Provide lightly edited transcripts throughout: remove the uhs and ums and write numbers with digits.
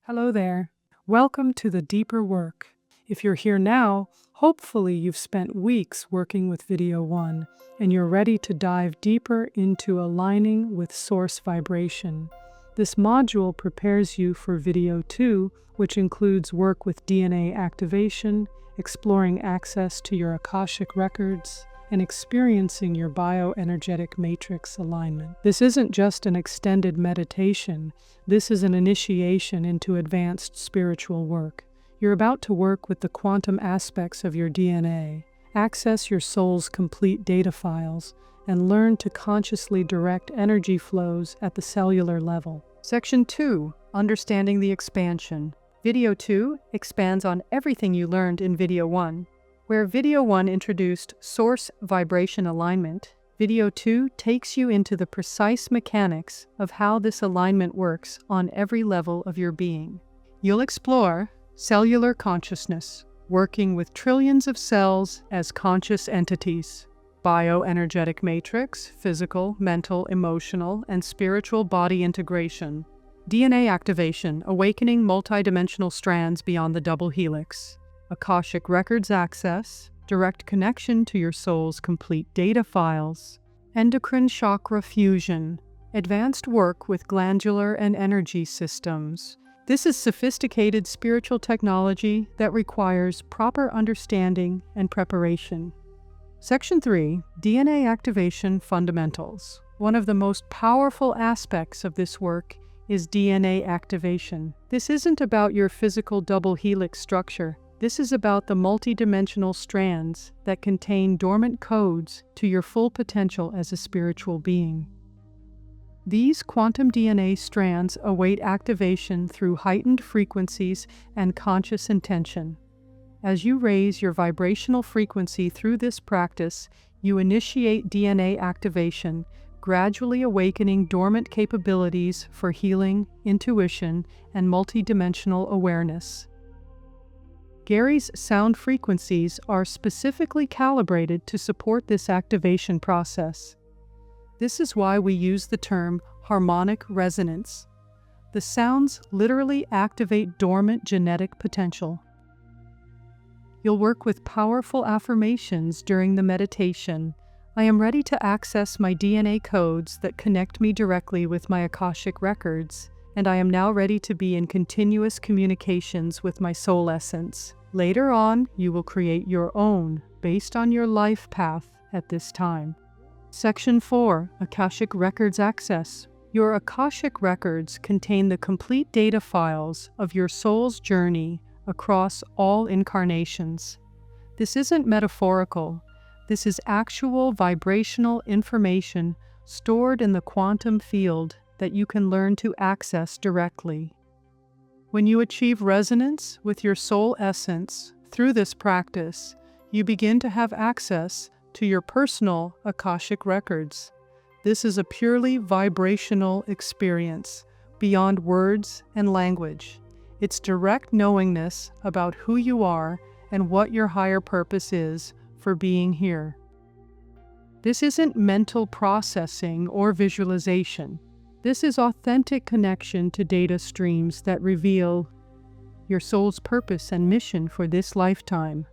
Hello there. Welcome to the deeper work. If you're here now, hopefully you've spent weeks working with Video 1 and you're ready to dive deeper into aligning with source vibration. This module prepares you for Video 2, which includes work with DNA activation, exploring access to your Akashic Records, and experiencing your bioenergetic matrix alignment. This isn't just an extended meditation. This is an initiation into advanced spiritual work. You're about to work with the quantum aspects of your DNA, access your soul's complete data files, and learn to consciously direct energy flows at the cellular level. Section 2, Understanding the Expansion. Video 2 expands on everything you learned in Video 1. Where Video 1 introduced source vibration alignment, Video 2 takes you into the precise mechanics of how this alignment works on every level of your being. You'll explore cellular consciousness, working with trillions of cells as conscious entities, bioenergetic matrix, physical, mental, emotional, and spiritual body integration, DNA activation, awakening multidimensional strands beyond the double helix, Akashic Records Access, direct connection to your soul's complete data files, Endocrine Chakra Fusion, advanced work with glandular and energy systems. This is sophisticated spiritual technology that requires proper understanding and preparation. Section 3, DNA Activation Fundamentals. One of the most powerful aspects of this work is DNA activation. This isn't about your physical double helix structure. This is about the multidimensional strands that contain dormant codes to your full potential as a spiritual being. These quantum DNA strands await activation through heightened frequencies and conscious intention. As you raise your vibrational frequency through this practice, you initiate DNA activation, gradually awakening dormant capabilities for healing, intuition, and multidimensional awareness. Gary's sound frequencies are specifically calibrated to support this activation process. This is why we use the term harmonic resonance. The sounds literally activate dormant genetic potential. You'll work with powerful affirmations during the meditation. I am ready to access my DNA codes that connect me directly with my Akashic Records, and I am now ready to be in continuous communications with my soul essence. Later on, you will create your own, based on your life path at this time. Section 4, Akashic Records Access. Your Akashic Records contain the complete data files of your soul's journey across all incarnations. This isn't metaphorical. This is actual vibrational information stored in the quantum field that you can learn to access directly. When you achieve resonance with your soul essence through this practice, you begin to have access to your personal Akashic Records. This is a purely vibrational experience, beyond words and language. It's direct knowingness about who you are and what your higher purpose is for being here. This isn't mental processing or visualization. This is authentic connection to data streams that reveal your soul's purpose and mission for this lifetime.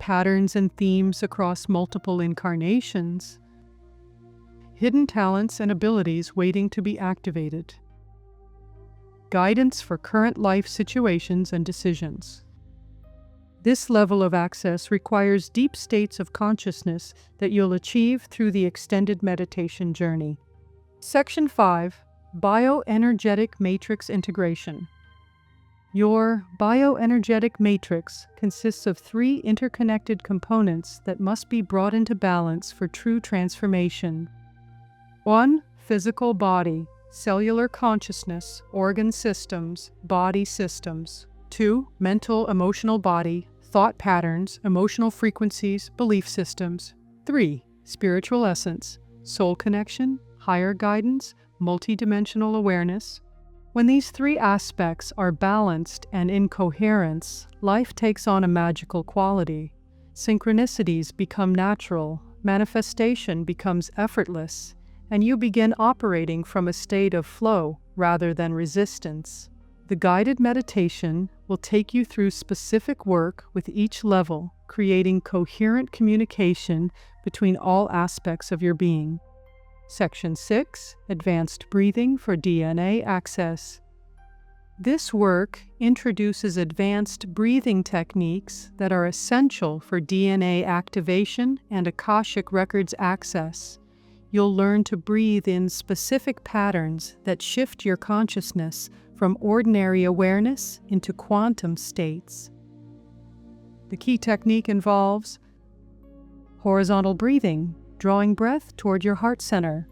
Patterns and themes across multiple incarnations. Hidden talents and abilities waiting to be activated. Guidance for current life situations and decisions. This level of access requires deep states of consciousness that you'll achieve through the extended meditation journey. Section 5, Bioenergetic Matrix Integration. Your bioenergetic matrix consists of 3 interconnected components that must be brought into balance for true transformation. 1. Physical body, cellular consciousness, organ systems, body systems. 2. Mental, emotional body, thought patterns, emotional frequencies, belief systems. 3. Spiritual essence, soul connection, higher guidance, multidimensional awareness. When these 3 aspects are balanced and in coherence, life takes on a magical quality. Synchronicities become natural, manifestation becomes effortless, and you begin operating from a state of flow rather than resistance. The guided meditation will take you through specific work with each level, creating coherent communication between all aspects of your being. Section 6, Advanced Breathing for DNA Access. This work introduces advanced breathing techniques that are essential for DNA activation and Akashic Records access. You'll learn to breathe in specific patterns that shift your consciousness from ordinary awareness into quantum states. The key technique involves horizontal breathing, drawing breath toward your heart center.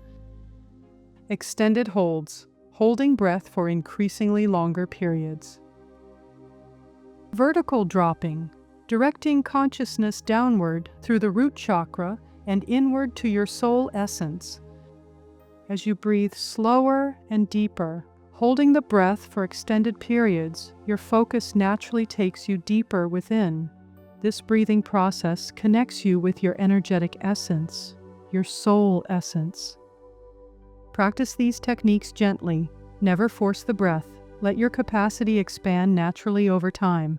Extended holds, holding breath for increasingly longer periods. Vertical dropping, directing consciousness downward through the root chakra and inward to your soul essence. As you breathe slower and deeper, holding the breath for extended periods, your focus naturally takes you deeper within. This breathing process connects you with your energetic essence, your soul essence. Practice these techniques gently. Never force the breath. Let your capacity expand naturally over time.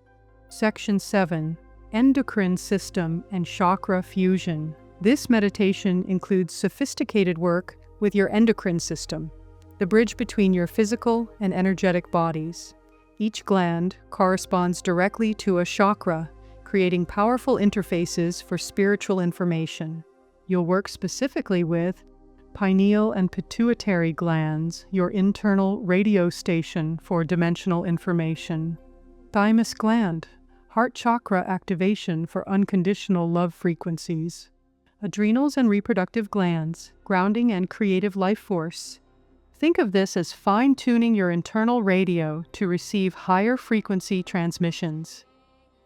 Section 7, Endocrine System and Chakra Fusion. This meditation includes sophisticated work with your endocrine system, the bridge between your physical and energetic bodies. Each gland corresponds directly to a chakra, creating powerful interfaces for spiritual information. You'll work specifically with pineal and pituitary glands, your internal radio station for dimensional information. Thymus gland, heart chakra activation for unconditional love frequencies. Adrenals and reproductive glands, grounding and creative life force. Think of this as fine-tuning your internal radio to receive higher frequency transmissions.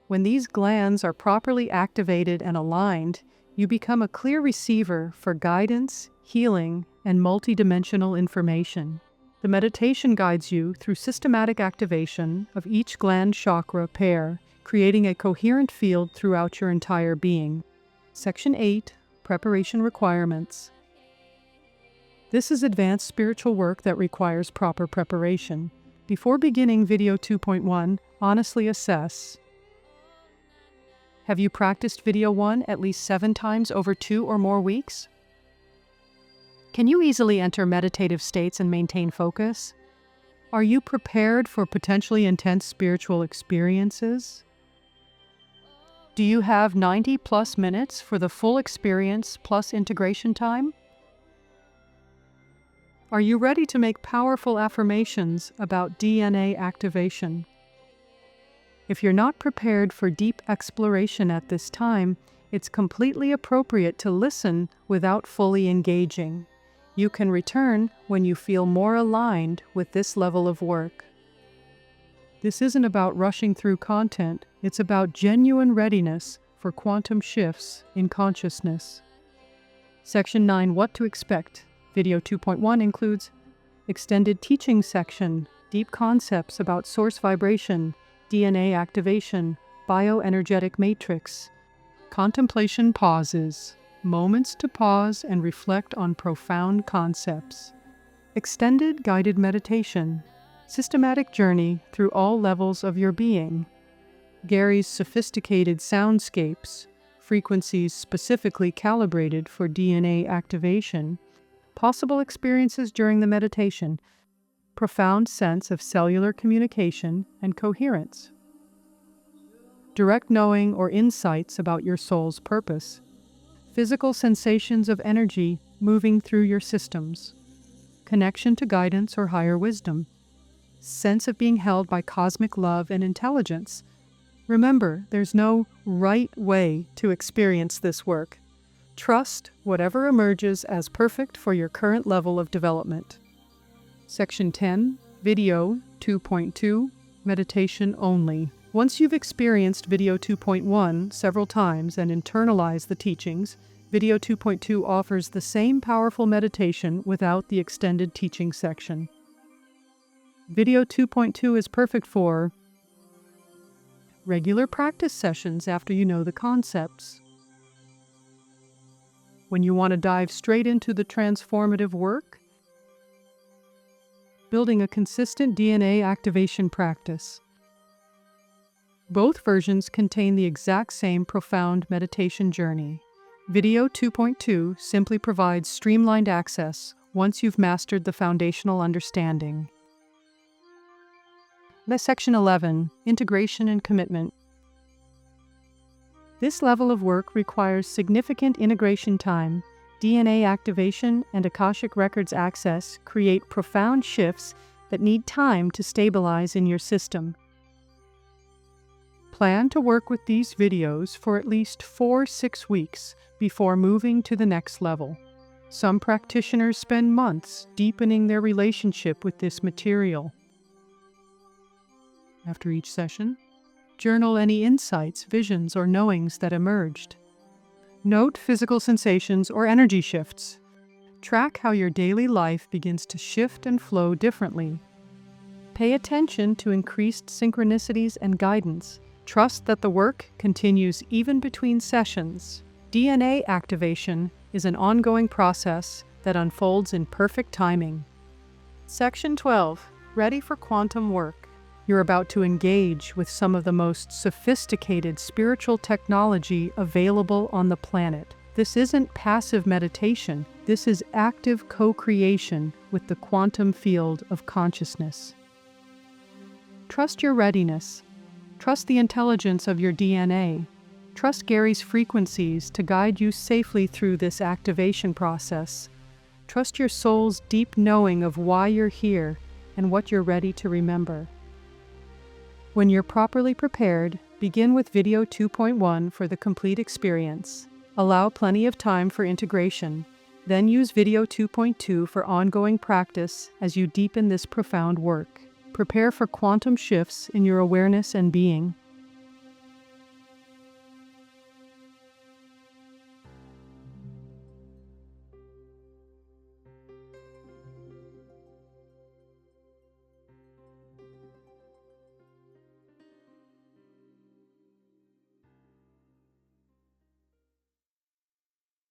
When these glands are properly activated and aligned, you become a clear receiver for guidance, healing, and multidimensional information. The meditation guides you through systematic activation of each gland chakra pair, creating a coherent field throughout your entire being. Section 8, Preparation Requirements. This is advanced spiritual work that requires proper preparation. Before beginning Video 2.1, honestly assess. Have you practiced Video 1 at least 7 times over 2 or more weeks? Can you easily enter meditative states and maintain focus? Are you prepared for potentially intense spiritual experiences? Do you have 90+ minutes for the full experience plus integration time? Are you ready to make powerful affirmations about DNA activation? If you're not prepared for deep exploration at this time, it's completely appropriate to listen without fully engaging. You can return when you feel more aligned with this level of work. This isn't about rushing through content, it's about genuine readiness for quantum shifts in consciousness. Section 9, What to Expect. Video 2.1 includes extended teaching section, deep concepts about source vibration, DNA activation, bioenergetic matrix, contemplation pauses, moments to pause and reflect on profound concepts, extended guided meditation, systematic journey through all levels of your being, Gary's sophisticated soundscapes, frequencies specifically calibrated for DNA activation, possible experiences during the meditation, profound sense of cellular communication and coherence, direct knowing or insights about your soul's purpose, physical sensations of energy moving through your systems, connection to guidance or higher wisdom, sense of being held by cosmic love and intelligence. Remember, there's no right way to experience this work. Trust whatever emerges as perfect for your current level of development. Section 10, Video 2.2, Meditation Only. Once you've experienced Video 2.1 several times and internalized the teachings, Video 2.2 offers the same powerful meditation without the extended teaching section. Video 2.2 is perfect for regular practice sessions after you know the concepts. When you want to dive straight into the transformative work, building a consistent DNA activation practice. Both versions contain the exact same profound meditation journey. Video 2.2 simply provides streamlined access once you've mastered the foundational understanding. Section 11, Integration and Commitment. This level of work requires significant integration time. DNA activation and Akashic Records Access create profound shifts that need time to stabilize in your system. Plan to work with these videos for at least 4-6 weeks before moving to the next level. Some practitioners spend months deepening their relationship with this material. After each session, journal any insights, visions, or knowings that emerged. Note physical sensations or energy shifts. Track how your daily life begins to shift and flow differently. Pay attention to increased synchronicities and guidance. Trust that the work continues even between sessions. DNA activation is an ongoing process that unfolds in perfect timing. Section 12. Ready for quantum work. You're about to engage with some of the most sophisticated spiritual technology available on the planet. This isn't passive meditation. This is active co-creation with the quantum field of consciousness. Trust your readiness. Trust the intelligence of your DNA. Trust Gary's frequencies to guide you safely through this activation process. Trust your soul's deep knowing of why you're here and what you're ready to remember. When you're properly prepared, begin with Video 2.1 for the complete experience. Allow plenty of time for integration. Then use Video 2.2 for ongoing practice as you deepen this profound work. Prepare for quantum shifts in your awareness and being.